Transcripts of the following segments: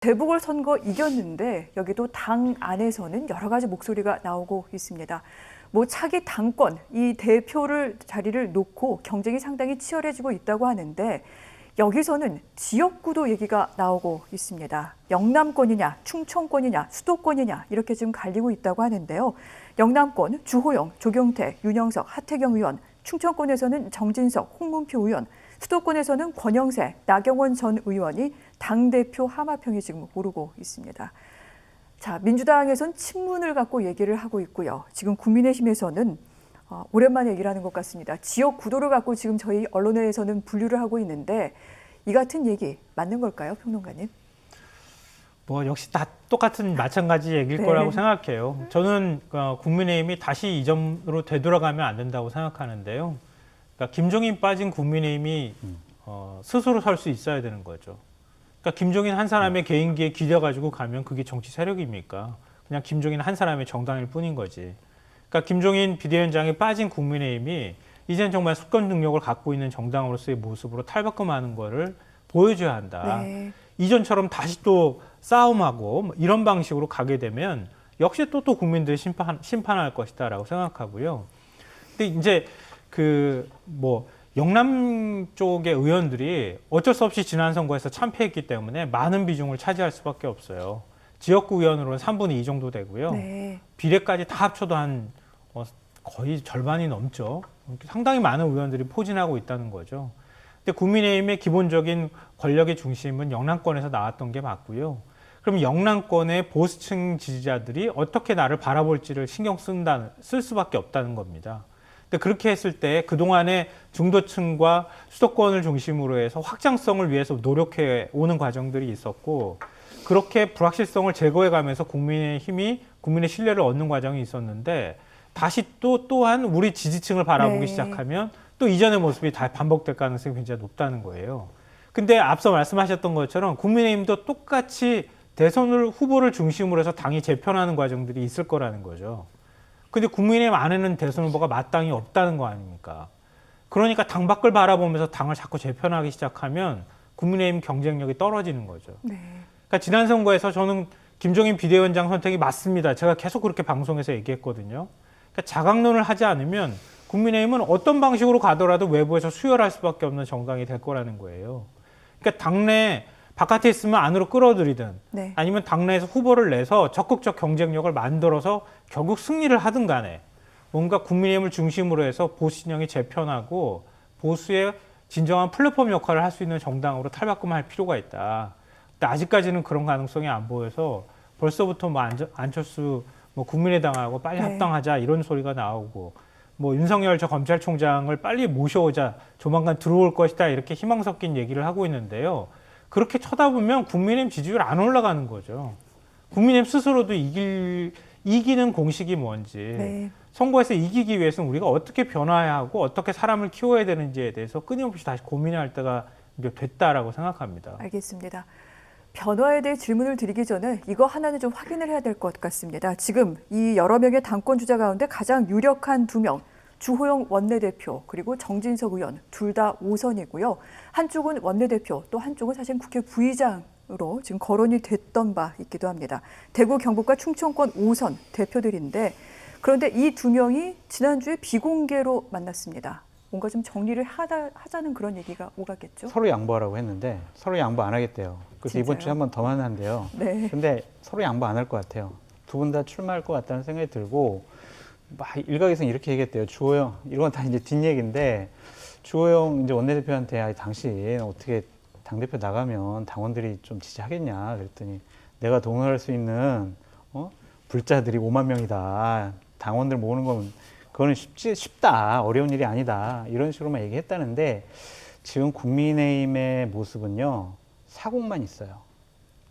재보궐선거 이겼는데 여기도 당 안에서는 여러 가지 목소리가 나오고 있습니다. 뭐 차기 당권, 이 대표를 자리를 놓고 경쟁이 상당히 치열해지고 있다고 하는데 여기서는 지역구도 얘기가 나오고 있습니다. 영남권이냐, 충청권이냐, 수도권이냐 이렇게 지금 갈리고 있다고 하는데요. 영남권 주호영, 조경태, 윤영석, 하태경 의원, 충청권에서는 정진석, 홍문표 의원, 수도권에서는 권영세, 나경원 전 의원이 당대표 하마평이 지금 오르고 있습니다. 자, 민주당에선 친문을 갖고 얘기를 하고 있고요. 지금 국민의힘에서는 오랜만에 얘기를 하는 것 같습니다. 지역 구도를 갖고 지금 저희 언론에서는 분류를 하고 있는데 이 같은 얘기 맞는 걸까요, 평론가님? 뭐 역시 다 똑같은 마찬가지 얘기일 거라고 생각해요. 저는 국민의힘이 다시 이전으로 되돌아가면 안 된다고 생각하는데요. 그러니까 김종인 빠진 국민의힘이 스스로 설 수 있어야 되는 거죠. 그러니까 김종인 한 사람의 개인기에 기대가지고 가면 그게 정치 세력입니까? 그냥 김종인 한 사람의 정당일 뿐인 거지. 그러니까 김종인 비대위원장이 빠진 국민의힘이 이젠 정말 수권 능력을 갖고 있는 정당으로서의 모습으로 탈바꿈하는 거를 보여줘야 한다. 네. 이전처럼 다시 또 싸움하고 뭐 이런 방식으로 가게 되면 역시 또 국민들이 심판할 것이다라고 생각하고요. 근데 이제 영남 쪽의 의원들이 어쩔 수 없이 지난 선거에서 참패했기 때문에 많은 비중을 차지할 수밖에 없어요. 지역구 의원으로는 3분의 2 정도 되고요. 네. 비례까지 다 합쳐도 거의 절반이 넘죠. 상당히 많은 의원들이 포진하고 있다는 거죠. 근데 국민의힘의 기본적인 권력의 중심은 영남권에서 나왔던 게 맞고요. 그럼 영남권의 보수층 지지자들이 어떻게 나를 바라볼지를 신경 쓸 수밖에 없다는 겁니다. 근데 그렇게 했을 때 그동안의 중도층과 수도권을 중심으로 해서 확장성을 위해서 노력해 오는 과정들이 있었고 그렇게 불확실성을 제거해 가면서 국민의 신뢰를 얻는 과정이 있었는데 다시 또한 우리 지지층을 바라보기 시작하면 또 이전의 모습이 다 반복될 가능성이 굉장히 높다는 거예요. 근데 앞서 말씀하셨던 것처럼 국민의힘도 똑같이 대선 후보를 중심으로 해서 당이 재편하는 과정들이 있을 거라는 거죠. 근데 국민의힘 안에는 대선 후보가 마땅히 없다는 거 아닙니까? 그러니까 당 밖을 바라보면서 당을 자꾸 재편하기 시작하면 국민의힘 경쟁력이 떨어지는 거죠. 네. 그러니까 지난 선거에서 저는 김종인 비대위원장 선택이 맞습니다. 제가 계속 그렇게 방송에서 얘기했거든요. 그러니까 자강론을 하지 않으면 국민의힘은 어떤 방식으로 가더라도 외부에서 수혈할 수밖에 없는 정당이 될 거라는 거예요. 그러니까 당내 바깥에 있으면 안으로 끌어들이든 아니면 당내에서 후보를 내서 적극적 경쟁력을 만들어서 결국 승리를 하든 간에 뭔가 국민의힘을 중심으로 해서 보수 진영이 재편하고 보수의 진정한 플랫폼 역할을 할 수 있는 정당으로 탈바꿈할 필요가 있다. 근데 아직까지는 그런 가능성이 안 보여서 벌써부터 안철수 국민의당하고 빨리 합당하자 이런 소리가 나오고 윤석열 저 검찰총장을 빨리 모셔오자 조만간 들어올 것이다 이렇게 희망 섞인 얘기를 하고 있는데요. 그렇게 쳐다보면 국민의힘 지지율 안 올라가는 거죠. 국민의힘 스스로도 이기는 공식이 뭔지 선거에서 이기기 위해서는 우리가 어떻게 변화해야 하고 어떻게 사람을 키워야 되는지에 대해서 끊임없이 다시 고민할 때가 이제 됐다라고 생각합니다. 알겠습니다. 변화에 대해 질문을 드리기 전에 이거 하나는 좀 확인을 해야 될 것 같습니다. 지금 이 여러 명의 당권 주자 가운데 가장 유력한 2명, 주호영 원내대표 그리고 정진석 의원 둘 다 5선이고요. 한쪽은 원내대표 또 한쪽은 사실 국회 부의장으로 지금 거론이 됐던 바 있기도 합니다. 대구, 경북과 충청권 5선 대표들인데 그런데 이 2명이 지난주에 비공개로 만났습니다. 뭔가 좀 정리를 하자는 그런 얘기가 오갔겠죠? 서로 양보하라고 했는데 서로 양보 안 하겠대요. 그래서 진짜요? 이번 주에 한 번 더 만난대요. 네. 근데 서로 양보 안 할 것 같아요. 두 분 다 출마할 것 같다는 생각이 들고 일각에서는 이렇게 얘기했대요. 주호영, 이건 다 이제 뒷얘기인데 주호영 이제 원내대표한테 당신 어떻게 당대표 나가면 당원들이 좀 지지하겠냐 그랬더니 내가 동원할 수 있는 불자들이 5만 명이다. 당원들 모으는 건 그거는 쉽다. 어려운 일이 아니다. 이런 식으로만 얘기했다는데 지금 국민의힘의 모습은요. 사공만 있어요.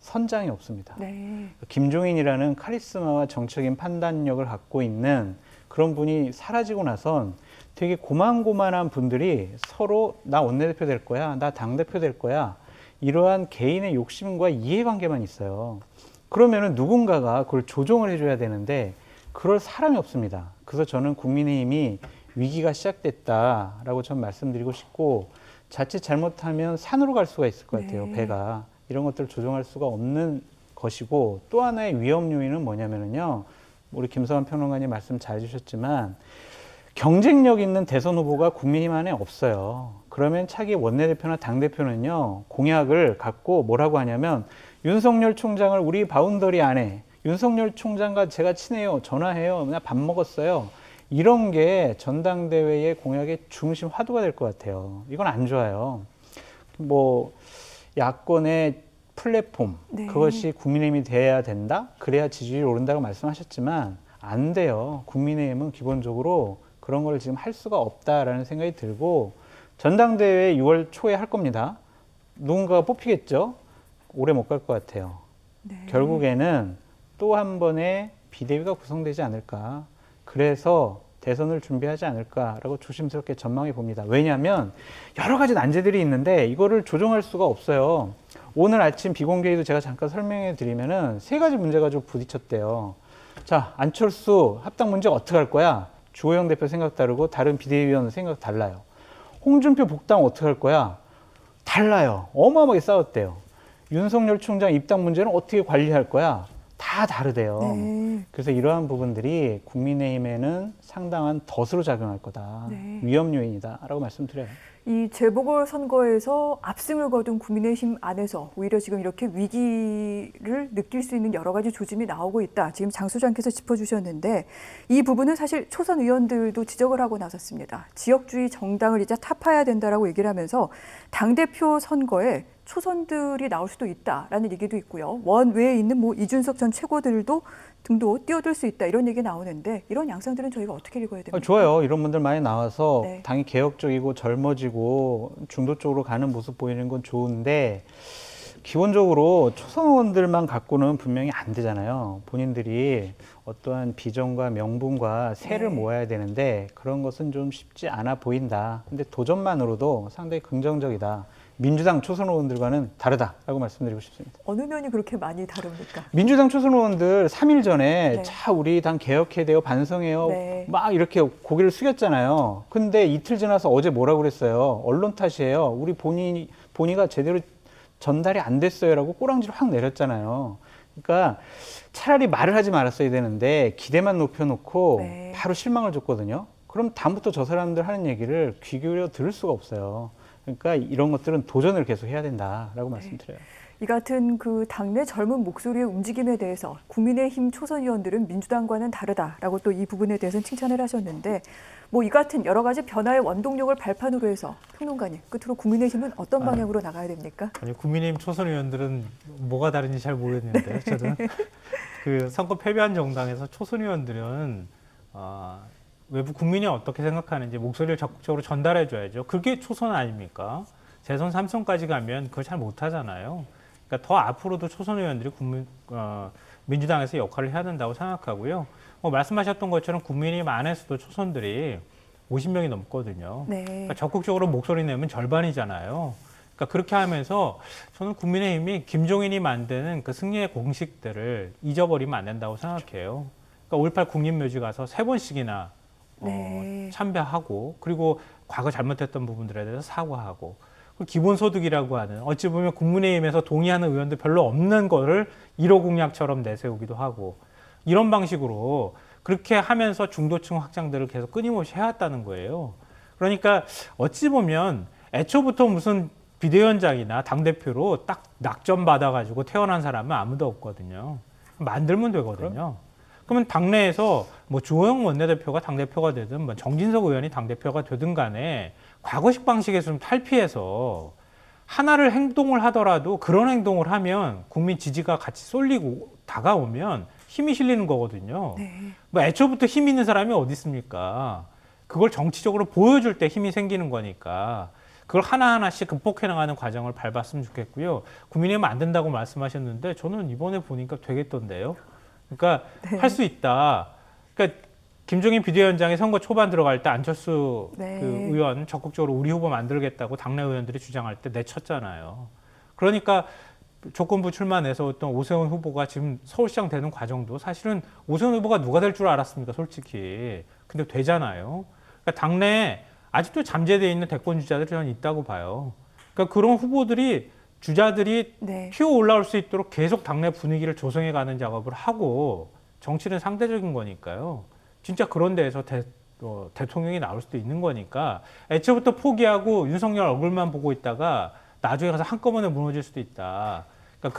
선장이 없습니다. 네. 김종인이라는 카리스마와 정책인 판단력을 갖고 있는 그런 분이 사라지고 나선 되게 고만고만한 분들이 서로 나 원내대표 될 거야. 나 당대표 될 거야. 이러한 개인의 욕심과 이해관계만 있어요. 그러면은 누군가가 그걸 조정을 해줘야 되는데 그럴 사람이 없습니다. 그래서 저는 국민의힘이 위기가 시작됐다라고 전 말씀드리고 싶고 자칫 잘못하면 산으로 갈 수가 있을 것 같아요. 배가. 이런 것들을 조정할 수가 없는 것이고 또 하나의 위험 요인은 뭐냐면요. 우리 김성환 평론가님 말씀 잘 해주셨지만 경쟁력 있는 대선 후보가 국민의힘 안에 없어요. 그러면 차기 원내대표나 당대표는요. 공약을 갖고 뭐라고 하냐면 윤석열 총장을 우리 바운더리 안에 윤석열 총장과 제가 친해요. 전화해요. 그냥 밥 먹었어요. 이런 게 전당대회의 공약의 중심 화두가 될 것 같아요. 이건 안 좋아요. 뭐 야권의 플랫폼 네. 그것이 국민의힘이 돼야 된다. 그래야 지지율이 오른다고 말씀하셨지만 안 돼요. 국민의힘은 기본적으로 그런 걸 지금 할 수가 없다라는 생각이 들고 전당대회 6월 초에 할 겁니다. 누군가가 뽑히겠죠. 오래 못 갈 것 같아요. 네. 결국에는 또 한 번의 비대위가 구성되지 않을까. 그래서 대선을 준비하지 않을까라고 조심스럽게 전망해 봅니다. 왜냐하면 여러 가지 난제들이 있는데 이거를 조정할 수가 없어요. 오늘 아침 비공개에도 제가 잠깐 설명해 드리면은 세 가지 문제 가지고 부딪혔대요. 자, 안철수 합당 문제 어떻게 할 거야? 주호영 대표 생각 다르고 다른 비대위원 생각 달라요. 홍준표 복당 어떻게 할 거야? 달라요. 어마어마하게 싸웠대요. 윤석열 총장 입당 문제는 어떻게 관리할 거야? 다 다르대요. 네. 그래서 이러한 부분들이 국민의힘에는 상당한 덫으로 작용할 거다. 네. 위험 요인이다라고 말씀드려요. 이 재보궐선거에서 압승을 거둔 국민의힘 안에서 오히려 지금 이렇게 위기를 느낄 수 있는 여러 가지 조짐이 나오고 있다. 지금 장 소장께서 짚어주셨는데 이 부분은 사실 초선 의원들도 지적을 하고 나섰습니다. 지역주의 정당을 이제 타파해야 된다라고 얘기를 하면서 당대표 선거에 초선들이 나올 수도 있다라는 얘기도 있고요. 원외에 있는 뭐 이준석 전 최고들도 등도 뛰어들 수 있다 이런 얘기 나오는데 이런 양상들은 저희가 어떻게 읽어야 됩니까? 좋아요. 이런 분들 많이 나와서 네. 당이 개혁적이고 젊어지고 중도 쪽으로 가는 모습 보이는 건 좋은데 기본적으로 초선 의원들만 갖고는 분명히 안 되잖아요. 본인들이 어떠한 비전과 명분과 세를 네. 모아야 되는데 그런 것은 좀 쉽지 않아 보인다. 근데 도전만으로도 상당히 긍정적이다. 민주당 초선 의원들과는 다르다라고 말씀드리고 싶습니다. 어느 면이 그렇게 많이 다릅니까? 민주당 초선 의원들 3일 전에 네. 자 우리 당 개혁해야 돼요, 반성해요. 네. 막 이렇게 고개를 숙였잖아요. 근데 이틀 지나서 어제 뭐라고 그랬어요? 언론 탓이에요. 우리 본의가 제대로 전달이 안 됐어요라고 꼬랑지를 확 내렸잖아요. 그러니까 차라리 말을 하지 말았어야 되는데 기대만 높여놓고 네. 바로 실망을 줬거든요. 그럼 다음부터 저 사람들 하는 얘기를 귀 기울여 들을 수가 없어요. 그러니까 이런 것들은 도전을 계속 해야 된다라고 네. 말씀드려요. 이 같은 그 당내 젊은 목소리의 움직임에 대해서 국민의힘 초선 의원들은 민주당과는 다르다라고 또 이 부분에 대해서는 칭찬을 하셨는데 뭐 이 같은 여러 가지 변화의 원동력을 발판으로 해서 평론가님 끝으로 국민의힘은 어떤 방향으로 나가야 됩니까? 아니 국민의힘 초선 의원들은 뭐가 다른지 잘 모르겠는데요. 저는 그 선거 패배한 정당에서 초선 의원들은 외부 국민이 어떻게 생각하는지 목소리를 적극적으로 전달해 줘야죠. 그게 초선 아닙니까? 재선 3선까지 가면 그걸 잘 못하잖아요. 그러니까 더 앞으로도 초선 의원들이 민주당에서 역할을 해야 된다고 생각하고요. 말씀하셨던 것처럼 국민의힘 안에서도 초선들이 50명이 넘거든요. 네. 그러니까 적극적으로 목소리 내면 절반이잖아요. 그러니까 그렇게 하면서 저는 국민의힘이 김종인이 만드는 그 승리의 공식들을 잊어버리면 안 된다고 생각해요. 그러니까 5.18 국립묘지 가서 3번씩이나 네. 참배하고 그리고 과거 잘못했던 부분들에 대해서 사과하고 기본소득이라고 하는 어찌 보면 국민의힘에서 동의하는 의원들 별로 없는 거를 1호 공약처럼 내세우기도 하고 이런 방식으로 그렇게 하면서 중도층 확장들을 계속 끊임없이 해왔다는 거예요. 그러니까 어찌 보면 애초부터 무슨 비대위원장이나 당대표로 딱 낙점 받아가지고 태어난 사람은 아무도 없거든요. 만들면 되거든요. 그러면 당내에서 뭐 주호영 원내대표가 당대표가 되든 뭐 정진석 의원이 당대표가 되든 간에 과거식 방식에서 좀 탈피해서 하나를 행동을 하더라도 그런 행동을 하면 국민 지지가 같이 쏠리고 다가오면 힘이 실리는 거거든요. 네. 뭐 애초부터 힘 있는 사람이 어디 있습니까? 그걸 정치적으로 보여줄 때 힘이 생기는 거니까 그걸 하나하나씩 극복해 나가는 과정을 밟았으면 좋겠고요. 국민의힘은 안 된다고 말씀하셨는데 저는 이번에 보니까 되겠던데요. 그러니까 네. 할 수 있다. 그러니까 김종인 비대위원장이 선거 초반 들어갈 때 안철수 네. 그 의원 적극적으로 우리 후보 만들겠다고 당내 의원들이 주장할 때 내쳤잖아요. 그러니까 조건부 출마 내세웠던 오세훈 후보가 지금 서울시장 되는 과정도 사실은 오세훈 후보가 누가 될 줄 알았습니까, 솔직히. 근데 되잖아요. 그러니까 당내에 아직도 잠재되어 있는 대권 주자들이 저는 있다고 봐요. 그러니까 그런 후보들이 주자들이 네. 피어 올라올 수 있도록 계속 당내 분위기를 조성해가는 작업을 하고 정치는 상대적인 거니까요. 진짜 그런 데에서 대통령이 나올 수도 있는 거니까 애초부터 포기하고 윤석열 얼굴만 보고 있다가 나중에 가서 한꺼번에 무너질 수도 있다. 그러니까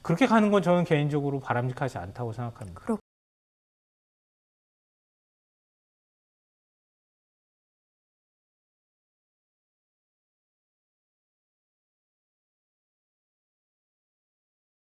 그렇게 가는 건 저는 개인적으로 바람직하지 않다고 생각합니다.